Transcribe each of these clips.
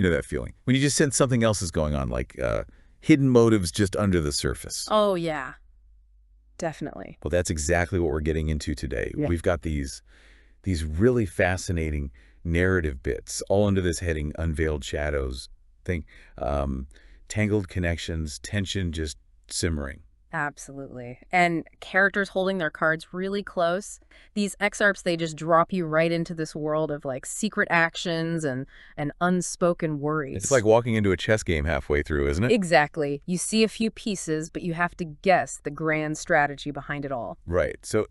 You know that feeling? When you just sense something else is going on, like hidden motives just under the surface. Oh, yeah. Definitely. Well, that's exactly what we're getting into today. Yeah. We've got these really fascinating narrative bits, all under this heading, Unveiled Shadows. Think tangled connections, tension just simmering. Absolutely. And characters holding their cards really close. These excerpts, they just drop you right into this world of like secret actions and unspoken worries. It's like walking into a chess game halfway through, isn't it? Exactly. You see a few pieces, but you have to guess the grand strategy behind it all. Right. So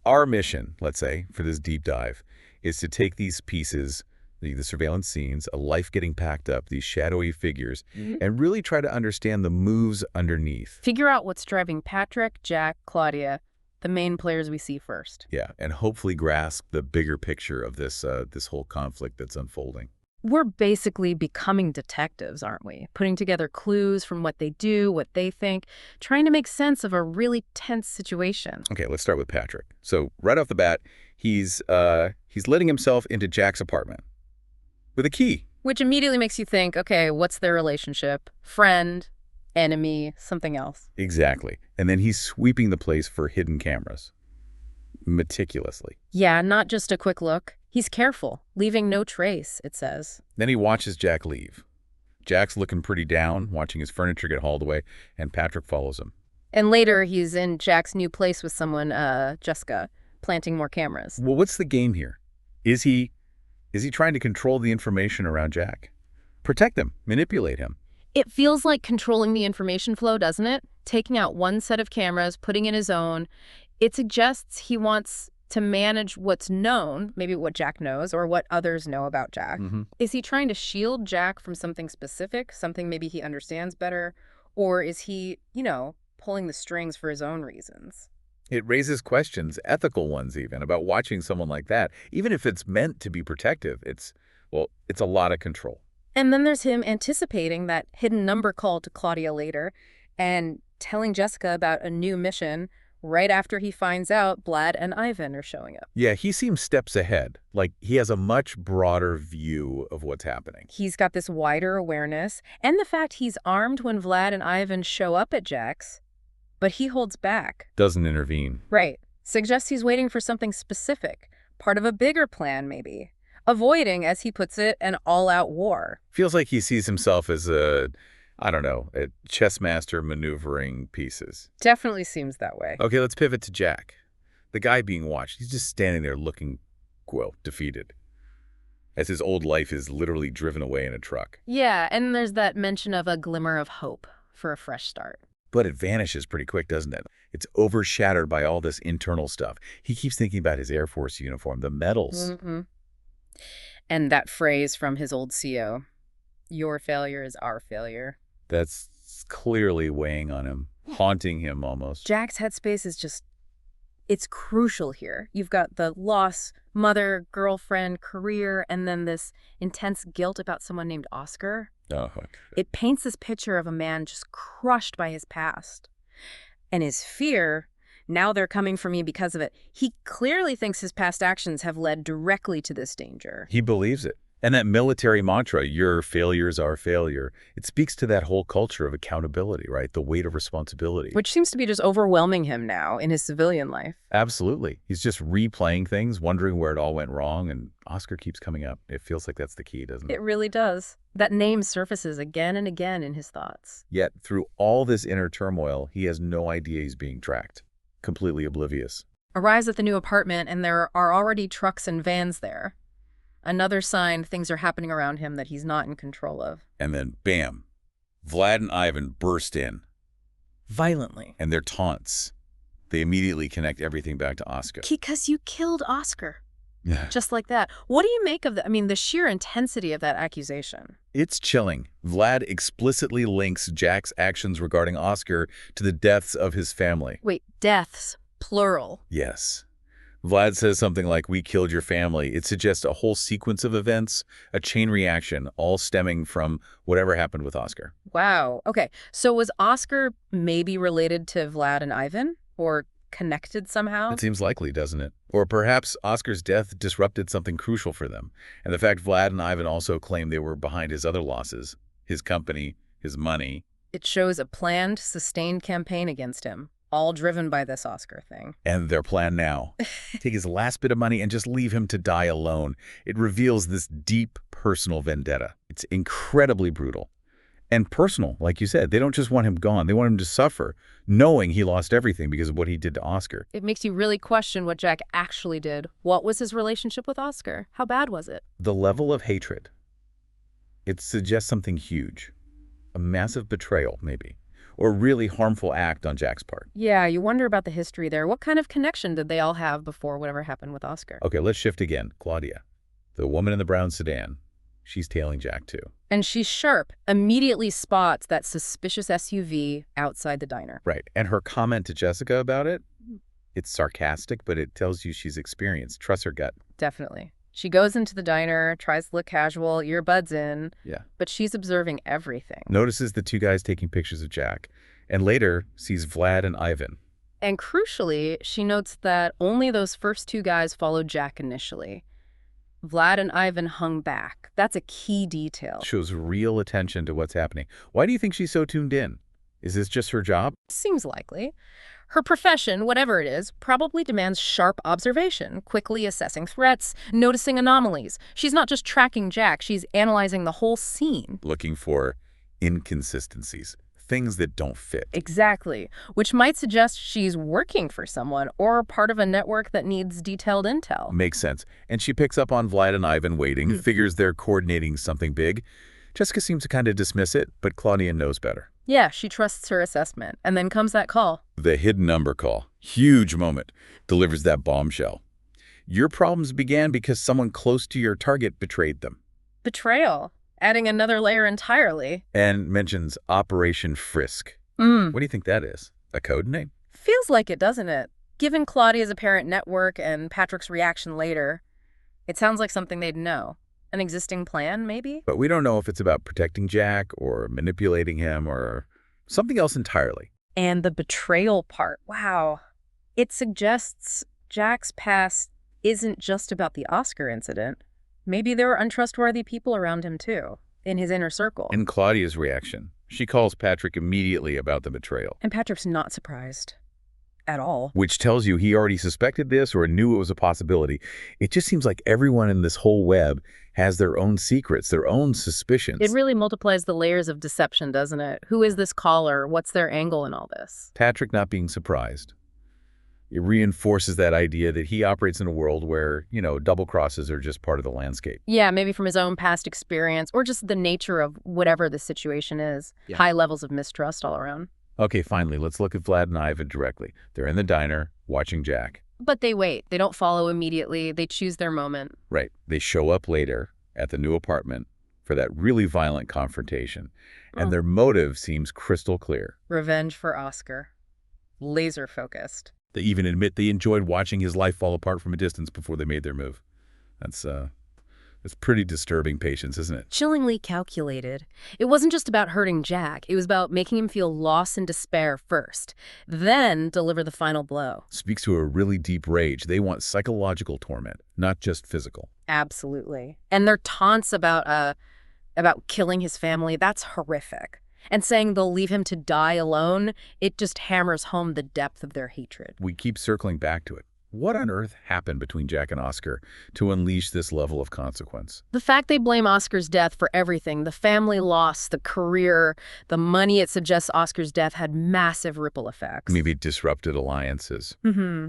our mission, let's say, for this deep dive, is to take these pieces, the surveillance scenes, a life getting packed up, these shadowy figures, and really try to understand the moves underneath. Figure out what's driving Patrick, Jack, Claudia, the main players we see first. Yeah, and hopefully grasp the bigger picture of this whole conflict that's unfolding. We're basically becoming detectives, aren't we? Putting together clues from what they do, what they think, trying to make sense of a really tense situation. Okay, let's start with Patrick. So right off the bat, he's letting himself into Jack's apartment with a key. Which immediately makes you think, okay, what's their relationship? Friend, enemy, something else. Exactly. And then he's sweeping the place for hidden cameras. Meticulously. Yeah, not just a quick look. He's careful, leaving no trace, it says. Then he watches Jack leave. Jack's looking pretty down, watching his furniture get hauled away, and Patrick follows him. And later, he's in Jack's new place with someone, Jessica, planting more cameras. Well, what's the game here? Is he trying to control the information around Jack? Protect him, manipulate him. It feels like controlling the information flow, doesn't it? Taking out one set of cameras, putting in his own. It suggests he wants to manage what's known, maybe what Jack knows, or what others know about Jack. Is he trying to shield Jack from something specific, something maybe he understands better? Or is he, pulling the strings for his own reasons? It raises questions, ethical ones even, about watching someone like that. Even if it's meant to be protective, it's a lot of control. And then there's him anticipating that hidden number call to Claudia later and telling Jessica about a new mission right after he finds out Vlad and Ivan are showing up. Yeah, he seems steps ahead. Like, he has a much broader view of what's happening. He's got this wider awareness, and the fact he's armed when Vlad and Ivan show up at Jack's, but he holds back. Doesn't intervene. Right. Suggests he's waiting for something specific, part of a bigger plan, maybe. Avoiding, as he puts it, an all-out war. Feels like he sees himself as a chess master maneuvering pieces. Definitely seems that way. Okay, let's pivot to Jack. The guy being watched, he's just standing there looking, defeated. As his old life is literally driven away in a truck. Yeah, and there's that mention of a glimmer of hope for a fresh start. But it vanishes pretty quick, doesn't it? It's overshadowed by all this internal stuff. He keeps thinking about his Air Force uniform, the medals. And that phrase from his old CO, "Your failure is our failure." That's clearly weighing on him, haunting him almost. Jack's headspace is it's crucial here. You've got the loss, mother, girlfriend, career, and then this intense guilt about someone named Oscar. Oh, okay. It paints this picture of a man just crushed by his past. And his fear, now they're coming for me because of it. He clearly thinks his past actions have led directly to this danger. He believes it. And that military mantra, your failure is our failure, it speaks to that whole culture of accountability, right? The weight of responsibility. Which seems to be just overwhelming him now in his civilian life. Absolutely. He's just replaying things, wondering where it all went wrong, and Oscar keeps coming up. It feels like that's the key, doesn't it? It really does. That name surfaces again and again in his thoughts. Yet, through all this inner turmoil, he has no idea he's being tracked. Completely oblivious. Arrives at the new apartment, and there are already trucks and vans there. Another sign things are happening around him that he's not in control of. And then, bam, Vlad and Ivan burst in. Violently. And their taunts. They immediately connect everything back to Oscar. Because you killed Oscar. Yeah. Just like that. What do you make of the sheer intensity of that accusation? It's chilling. Vlad explicitly links Jack's actions regarding Oscar to the deaths of his family. Wait, deaths, plural. Yes. Vlad says something like, "We killed your family." It suggests a whole sequence of events, a chain reaction, all stemming from whatever happened with Oscar. Wow. Okay. So was Oscar maybe related to Vlad and Ivan? Or connected somehow? It seems likely, doesn't it? Or perhaps Oscar's death disrupted something crucial for them, and the fact Vlad and Ivan also claimed they were behind his other losses, his company, his money. It shows a planned, sustained campaign against him, all driven by this Oscar thing. And their plan now, take his last bit of money and just leave him to die alone. It reveals this deep personal vendetta. It's incredibly brutal. And personal, like you said. They don't just want him gone. They want him to suffer, knowing he lost everything because of what he did to Oscar. It makes you really question what Jack actually did. What was his relationship with Oscar? How bad was it? The level of hatred. It suggests something huge. A massive betrayal, maybe. Or a really harmful act on Jack's part. Yeah, you wonder about the history there. What kind of connection did they all have before whatever happened with Oscar? Okay, let's shift again. Claudia, the woman in the brown sedan. She's tailing Jack, too. And she's sharp, immediately spots that suspicious SUV outside the diner. Right, and her comment to Jessica about it, it's sarcastic, but it tells you she's experienced. Trust her gut. Definitely. She goes into the diner, tries to look casual, earbuds in, Yeah. but she's observing everything. Notices the two guys taking pictures of Jack, and later sees Vlad and Ivan. And crucially, she notes that only those first two guys followed Jack initially. Vlad and Ivan hung back. That's a key detail. Shows real attention to what's happening. Why do you think she's so tuned in? Is this just her job? Seems likely. Her profession, whatever it is, probably demands sharp observation, quickly assessing threats, noticing anomalies. She's not just tracking Jack, she's analyzing the whole scene. Looking for inconsistencies, things that don't fit. Exactly, which might suggest she's working for someone or part of a network that needs detailed intel. Makes sense. And she picks up on Vlad and Ivan waiting, figures they're coordinating something big. Jessica seems to kind of dismiss it, but Claudia knows better. Yeah, she trusts her assessment. And then comes that call. The hidden number call. Huge moment. Delivers that bombshell. Your problems began because someone close to your target betrayed them. Betrayal. Adding another layer entirely. And mentions Operation Frisk. What What do you think that is? A code name? Feels like it, doesn't it? Given Claudia's apparent network and Patrick's reaction later, it sounds like something they'd know. An existing plan, maybe? But we don't know if it's about protecting Jack or manipulating him or something else entirely. And the betrayal part, wow. It suggests Jack's past isn't just about the Oscar incident. Maybe there were untrustworthy people around him too, in his inner circle. And Claudia's reaction. She calls Patrick immediately about the betrayal. And Patrick's not surprised. At all. Which tells you he already suspected this or knew it was a possibility. It just seems like everyone in this whole web has their own secrets, their own suspicions. It really multiplies the layers of deception, doesn't it? Who is this caller? What's their angle in all this? Patrick not being surprised. It reinforces that idea that he operates in a world where, double crosses are just part of the landscape. Yeah, maybe from his own past experience or just the nature of whatever the situation is. Yeah. High levels of mistrust all around. Okay, finally, let's look at Vlad and Ivan directly. They're in the diner, watching Jack. But they wait. They don't follow immediately. They choose their moment. Right. They show up later at the new apartment for that really violent confrontation. And their motive seems crystal clear. Revenge for Oscar. Laser focused. They even admit they enjoyed watching his life fall apart from a distance before they made their move. That's pretty disturbing patience, isn't it? Chillingly calculated. It wasn't just about hurting Jack. It was about making him feel loss and despair first, then deliver the final blow. Speaks to a really deep rage. They want psychological torment, not just physical. Absolutely. And their taunts about killing his family, that's horrific. And saying they'll leave him to die alone, it just hammers home the depth of their hatred. We keep circling back to it. What on earth happened between Jack and Oscar to unleash this level of consequence? The fact they blame Oscar's death for everything, the family loss, the career, the money, it suggests Oscar's death had massive ripple effects. Maybe it disrupted alliances.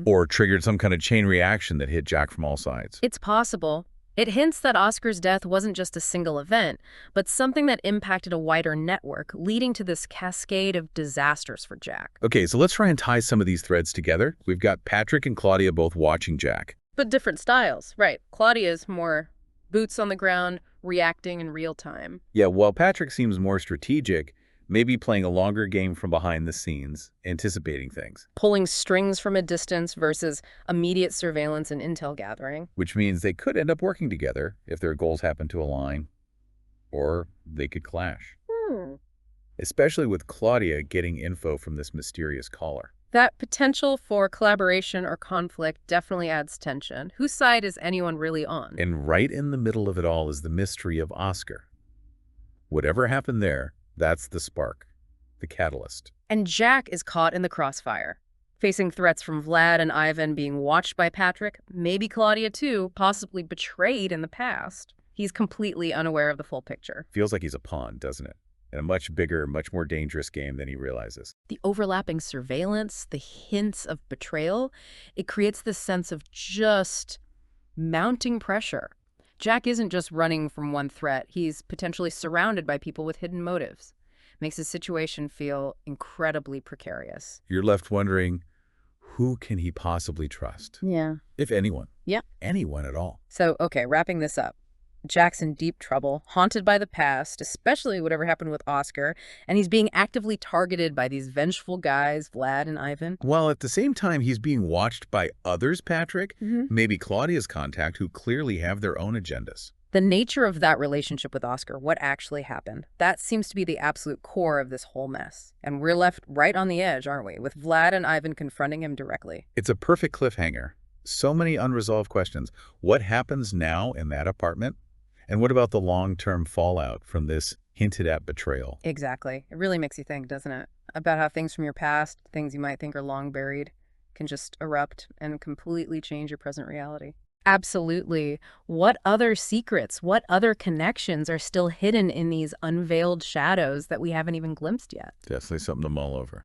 Or triggered some kind of chain reaction that hit Jack from all sides. It's possible. It hints that Oscar's death wasn't just a single event, but something that impacted a wider network, leading to this cascade of disasters for Jack. Okay, so let's try and tie some of these threads together. We've got Patrick and Claudia both watching Jack. But different styles, right. Claudia's more boots on the ground, reacting in real time. Yeah, while Patrick seems more strategic, maybe playing a longer game from behind the scenes, anticipating things. Pulling strings from a distance versus immediate surveillance and intel gathering. Which means they could end up working together if their goals happen to align, or they could clash. Especially with Claudia getting info from this mysterious caller. That potential for collaboration or conflict definitely adds tension. Whose side is anyone really on? And right in the middle of it all is the mystery of Oscar. Whatever happened there, that's the spark, the catalyst. And Jack is caught in the crossfire, facing threats from Vlad and Ivan, being watched by Patrick, maybe Claudia too, possibly betrayed in the past. He's completely unaware of the full picture. Feels like he's a pawn, doesn't it? In a much bigger, much more dangerous game than he realizes. The overlapping surveillance, the hints of betrayal, it creates this sense of just mounting pressure. Jack isn't just running from one threat. He's potentially surrounded by people with hidden motives. Makes his situation feel incredibly precarious. You're left wondering, who can he possibly trust? Yeah. If anyone. Yeah. Anyone at all. So, okay, wrapping this up. Jack's in deep trouble, haunted by the past, especially whatever happened with Oscar, and he's being actively targeted by these vengeful guys, Vlad and Ivan. While at the same time he's being watched by others, Patrick, maybe Claudia's contact, who clearly have their own agendas. The nature of that relationship with Oscar, what actually happened, that seems to be the absolute core of this whole mess. And we're left right on the edge, aren't we, with Vlad and Ivan confronting him directly. It's a perfect cliffhanger. So many unresolved questions. What happens now in that apartment? And what about the long-term fallout from this hinted-at betrayal? Exactly. It really makes you think, doesn't it? About how things from your past, things you might think are long buried, can just erupt and completely change your present reality. Absolutely. What other secrets, what other connections are still hidden in these unveiled shadows that we haven't even glimpsed yet? Definitely something to mull over.